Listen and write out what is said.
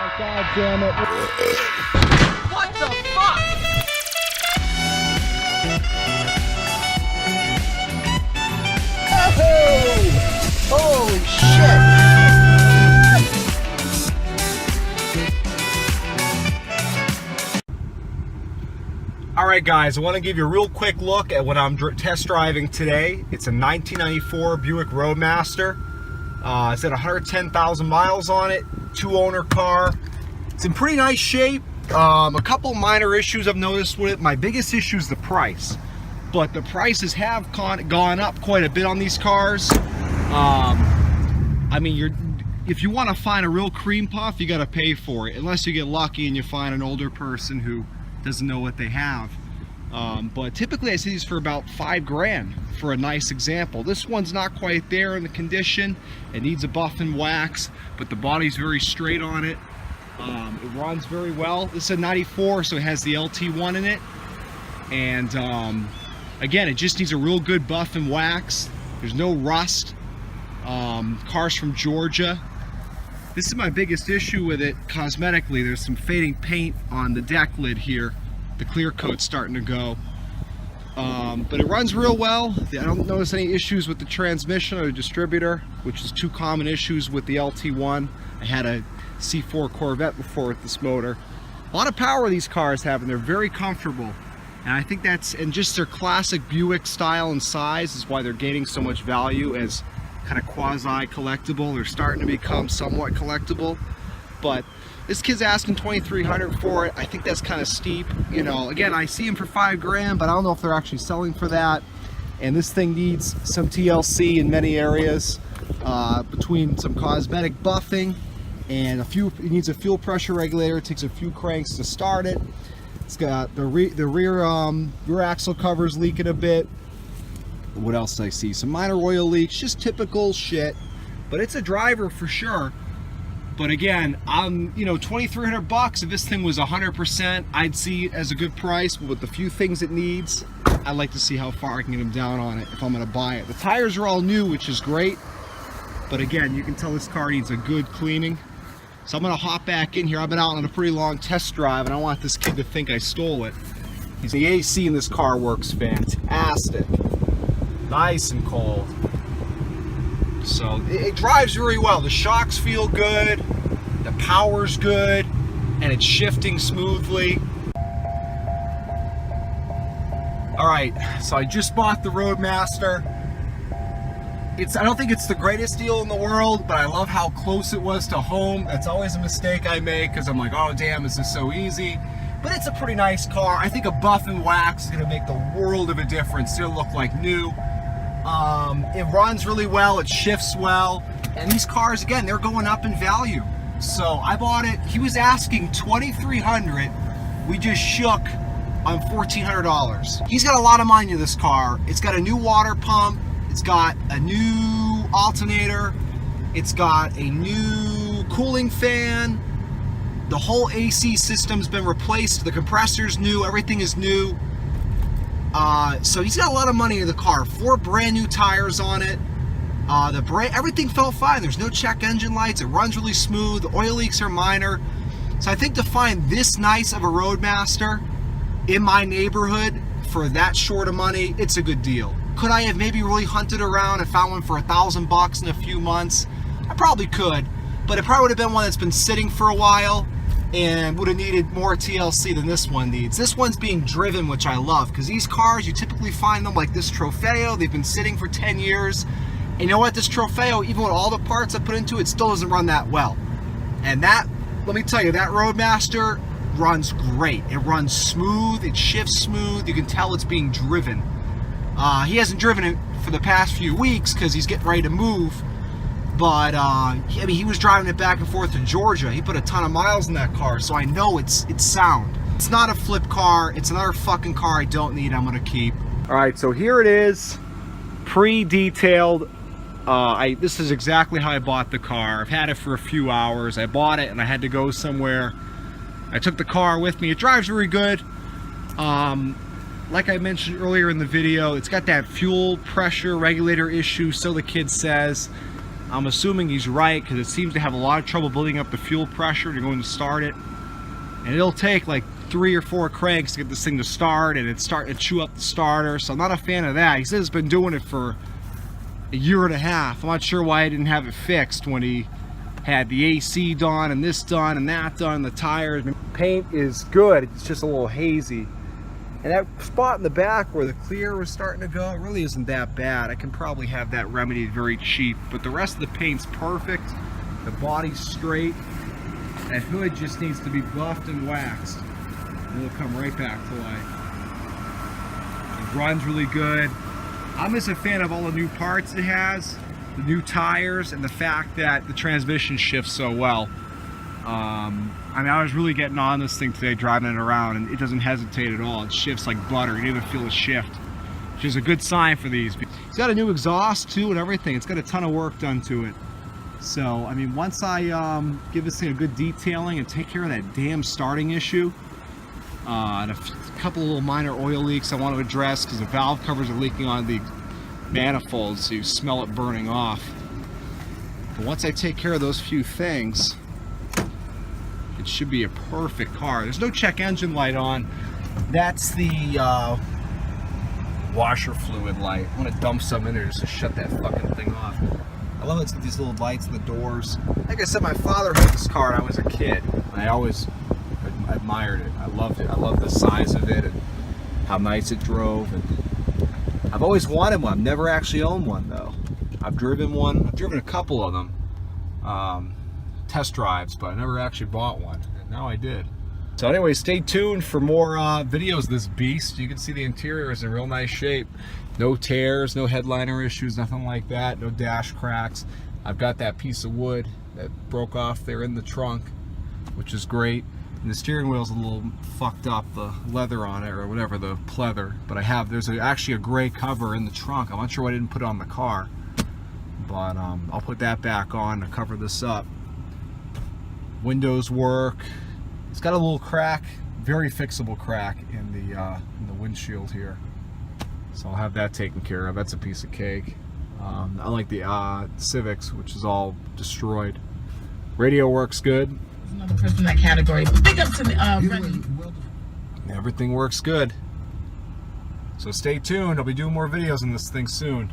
God damn it. What the fuck? Oh! Holy shit! Alright guys, I want to give you a real quick look at what I'm test driving today. It's a 1994 Buick Roadmaster. It's got 110,000 miles on it, 2-owner car. It's in pretty nice shape. A couple minor issues I've noticed with it. My biggest issue is the price, but the prices have gone up quite a bit on these cars. I mean, if you want to find a real cream puff, you got to pay for it, unless you get lucky and you find an older person who doesn't know what they have. But typically I see these for about $5 for a nice example. This one's not quite there in the condition. It needs a buff and wax, but the body's very straight on it. It runs very well. This is a 94, so it has the LT1 in it. And again, it just needs a real good buff and wax. There's no rust. Car's from Georgia. This is my biggest issue with it cosmetically. There's some fading paint on the deck lid here. The clear coat's starting to go. But it runs real well. I don't notice any issues with the transmission or the distributor, which is two common issues with the LT1. I had a C4 Corvette before with this motor. A lot of power these cars have, and they're very comfortable. And I think and just their classic Buick style and size is why they're gaining so much value as kind of quasi-collectible. They're starting to become somewhat collectible, but this kid's asking $2,300 for it. I think that's kind of steep. You know, again, I see them for $5, but I don't know if they're actually selling for that. And this thing needs some TLC in many areas, between some cosmetic buffing and it needs a fuel pressure regulator. It takes a few cranks to start it. It's got the rear axle covers leaking a bit. What else did I see? Some minor oil leaks, just typical shit. But it's a driver for sure. But again, you know, $2,300. If this thing was 100%, I'd see it as a good price. But with the few things it needs, I'd like to see how far I can get them down on it if I'm going to buy it. The tires are all new, which is great. But again, you can tell this car needs a good cleaning. So I'm going to hop back in here. I've been out on a pretty long test drive, and I want this kid to think I stole it. The AC in this car works fantastic. Nice and cold. So it drives very well. The shocks feel good, the power's good, and it's shifting smoothly. Alright, so I just bought the Roadmaster. I don't think it's the greatest deal in the world, but I love how close it was to home. That's always a mistake I make, because I'm like, oh damn, is this so easy? But it's a pretty nice car. I think a buff and wax is going to make the world of a difference. It'll look like new. It runs really well, it shifts well, and these cars, again, they're going up in value. So I bought it. He was asking $2,300. We just shook on $1,400. He's got a lot of money in this car. It's got a new water pump. It's got a new alternator. It's got a new cooling fan. The whole AC system's been replaced. The compressor's new. Everything is new. So he's got a lot of money in the car. 4 brand new tires on it. Everything felt fine. There's no check engine lights. It runs really smooth. The oil leaks are minor. So I think to find this nice of a Roadmaster in my neighborhood for that short of money, it's a good deal. Could I have maybe really hunted around and found one for $1,000 in a few months? I probably could, but it probably would have been one that's been sitting for a while and would have needed more TLC than this one needs. This one's being driven, which I love, because these cars, you typically find them like this Trofeo. They've been sitting for 10 years. And you know what? This Trofeo, even with all the parts I put into it, still doesn't run that well. And that, let me tell you, that Roadmaster runs great. It runs smooth. It shifts smooth. You can tell it's being driven. He hasn't driven it for the past few weeks because he's getting ready to move. But I mean, he was driving it back and forth to Georgia. He put a ton of miles in that car, so I know it's sound. It's not a flip car. It's another fucking car I don't need. I'm gonna keep. All right, so here it is, pre-detailed. This is exactly how I bought the car. I've had it for a few hours. I bought it and I had to go somewhere. I took the car with me. It drives very good. Like I mentioned earlier in the video, it's got that fuel pressure regulator issue, so the kid says. I'm assuming he's right because it seems to have a lot of trouble building up the fuel pressure to go and start it. And it'll take like 3 or 4 cranks to get this thing to start, and it's starting to chew up the starter. So I'm not a fan of that. He says he's been doing it for a year and a half. I'm not sure why I didn't have it fixed when he had the AC done and this done and that done, the tires. Paint is good, it's just a little hazy. And that spot in the back where the clear was starting to go, it really isn't that bad. I can probably have that remedied very cheap, but the rest of the paint's perfect. The body's straight. That hood just needs to be buffed and waxed, and it'll come right back to life. It runs really good. I'm just a fan of all the new parts it has, the new tires, and the fact that the transmission shifts so well. I mean, I was really getting on this thing today, driving it around, and it doesn't hesitate at all. It shifts like butter. You don't even feel a shift, which is a good sign for these. It's got a new exhaust too and everything. It's got a ton of work done to it. So, I mean, once I give this thing a good detailing and take care of that damn starting issue, and a couple of little minor oil leaks I want to address because the valve covers are leaking on the manifolds, so you smell it burning off. But once I take care of those few things, it should be a perfect car. There's no check engine light on. That's the washer fluid light. I want to dump some in there just to shut that fucking thing off. I love it's got these little lights in the doors. Like I said, my father had this car when I was a kid, and I always admired it. I loved it. I loved the size of it and how nice it drove. And I've always wanted one. I've never actually owned one though. I've driven one. I've driven a couple of them, test drives, but I never actually bought one. And now I did. So anyway, stay tuned for more videos of this beast. You can see the interior is in real nice shape. No tears, no headliner issues, nothing like that. No dash cracks. I've got that piece of wood that broke off there in the trunk, which is great. And the steering wheel's a little fucked up, the leather on it or whatever, the pleather. But there's actually a gray cover in the trunk. I'm not sure why I didn't put it on the car. But I'll put that back on to cover this up. Windows work. It's got a little crack, very fixable crack in the windshield here. So I'll have that taken care of. That's a piece of cake. I like the Civics, which is all destroyed. Radio works good. Another person in that category. But big up to the Everything works good. So stay tuned. I'll be doing more videos on this thing soon.